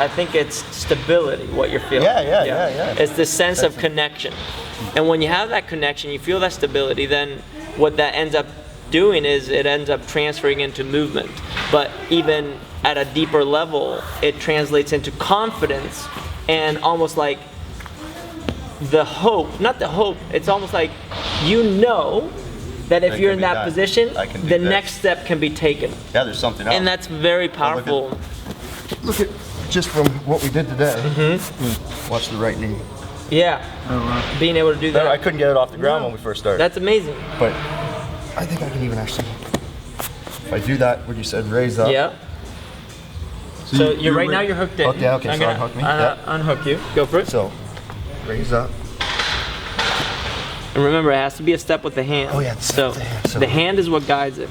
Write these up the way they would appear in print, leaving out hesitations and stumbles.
I think it's stability, what you're feeling. Yeah. It's the sense of connection. And when you have that connection, you feel that stability, then what that ends up doing is it ends up transferring into movement. But even at a deeper level, it translates into confidence and almost like the hope, not the hope, it's almost like you know that if you're in that position, the next step can be taken. Yeah, there's something else. And that's very powerful. Look at just from what we did today. Watch the right knee. Yeah, being able to do that. I couldn't get it off the ground when we first started. That's amazing. But I think I can even actually, if I do that, what you said, raise up. Yeah. So you're right now you're hooked in. Okay, okay, so unhook me. Unhook you. Go for it. So, raise up. And remember, it has to be a step with the hand. Oh yeah, so the hand is what guides it.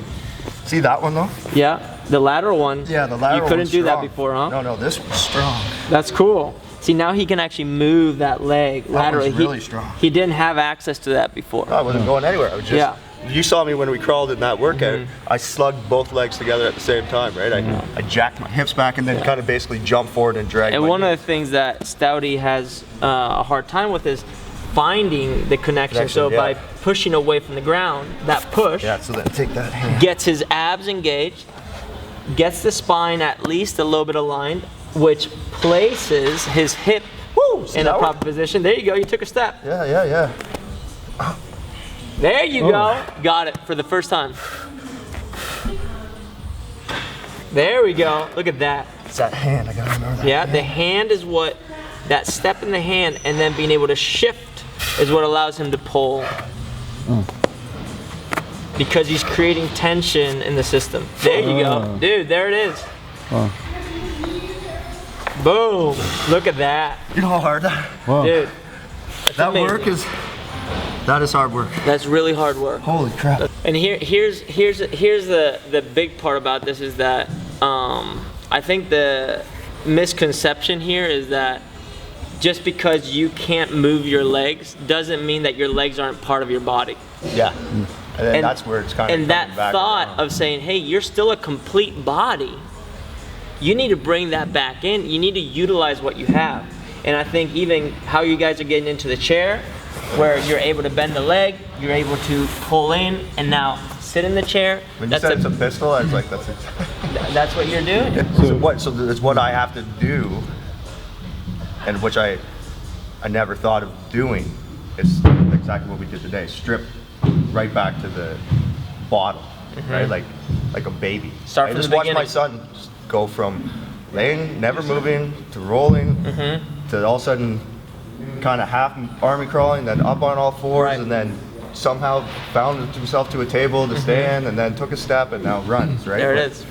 See that one though? Yeah, the lateral one. Yeah, the lateral. You couldn't do strong. that before, huh? No, this was strong. That's cool. See, now he can actually move that leg laterally. That was really strong. He didn't have access to that before. No, I wasn't going anywhere. I was just. You saw me when we crawled in that workout. I slugged both legs together at the same time, right? I jacked my hips back and then kind of basically jumped forward and dragged. And one of the things that Stouty has a hard time with is finding the connection. So by pushing away from the ground, that push so then take that hand. Gets his abs engaged, gets the spine at least a little bit aligned, which places his hip in a proper position. There you go, you took a step. Yeah. There you go. Got it for the first time. There we go. Look at that. It's that hand. I gotta remember that. Yeah, the hand is what, that step in the hand and then being able to shift is what allows him to pull. Because he's creating tension in the system. There you go. Dude, there it is. Boom. Look at that. You know how hard that? Dude. That work is. That is hard work. That's really hard work. Holy crap. And here's the big part about this is that I think the misconception here is that just because you can't move your legs doesn't mean that your legs aren't part of your body. Yeah. And that's where it's kind of. And that thought of saying, hey, you're still a complete body. You need to bring that back in. You need to utilize what you have. And I think even how you guys are getting into the chair, where you're able to bend the leg, you're able to pull in, and now sit in the chair. When you said it's a pistol, I was like, that's it. That's what you're doing. So that's what I have to do, and which I never thought of doing. It's exactly what we did today. Strip right back to the bottom, right? Like a baby. Start I from just the watched beginning. my son go from laying, never moving, to rolling, to all of a sudden kind of half army crawling, then up on all fours, and then somehow found himself to a table to stand, and then took a step, and now runs, right? There it is.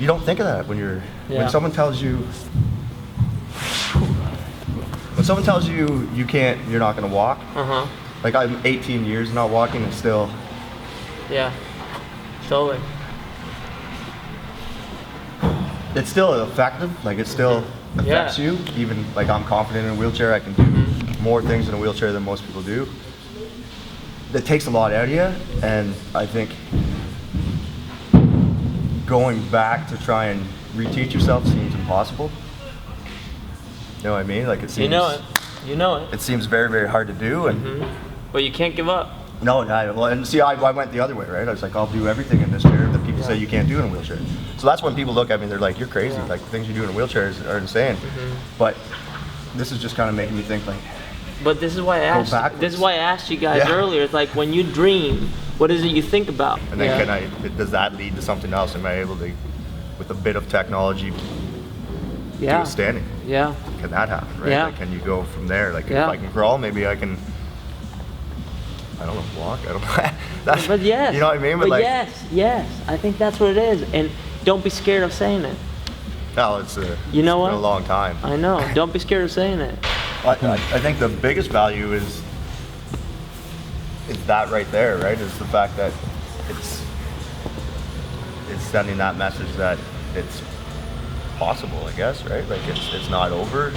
You don't think of that when you're, when someone tells you, you can't, you're not gonna walk. Like I'm 18 years not walking and still. Yeah, totally. It's still effective, like it still affects you. Even like I'm confident in a wheelchair, I can do more things in a wheelchair than most people do. It takes a lot out of you, and I think going back to try and reteach yourself seems impossible. You know what I mean? Like it seems. You know it. It seems very, very hard to do, and. But you can't give up. No, and see, I went the other way, right? I was like, I'll do everything in this chair that people say you can't do in a wheelchair. So that's when people look at me, they're like, you're crazy. Like the things you do in a wheelchair are insane. But this is just kind of making me think like. But this is why I asked. This is why I asked you guys earlier. It's like when you dream, what is it you think about? And then does that lead to something else? Am I able to, with a bit of technology, do it standing? Yeah. Can that happen? Right? Yeah. Like, can you go from there? Like if I can crawl, maybe I can. I don't know, walk. I don't know. But yes. You know what I mean? But like, yes. I think that's what it is. And don't be scared of saying it. No, it's been a long time. I know. Don't be scared of saying it. I think the biggest value is that right there, right? Is the fact that it's sending that message that it's possible, I guess, right? Like it's not over.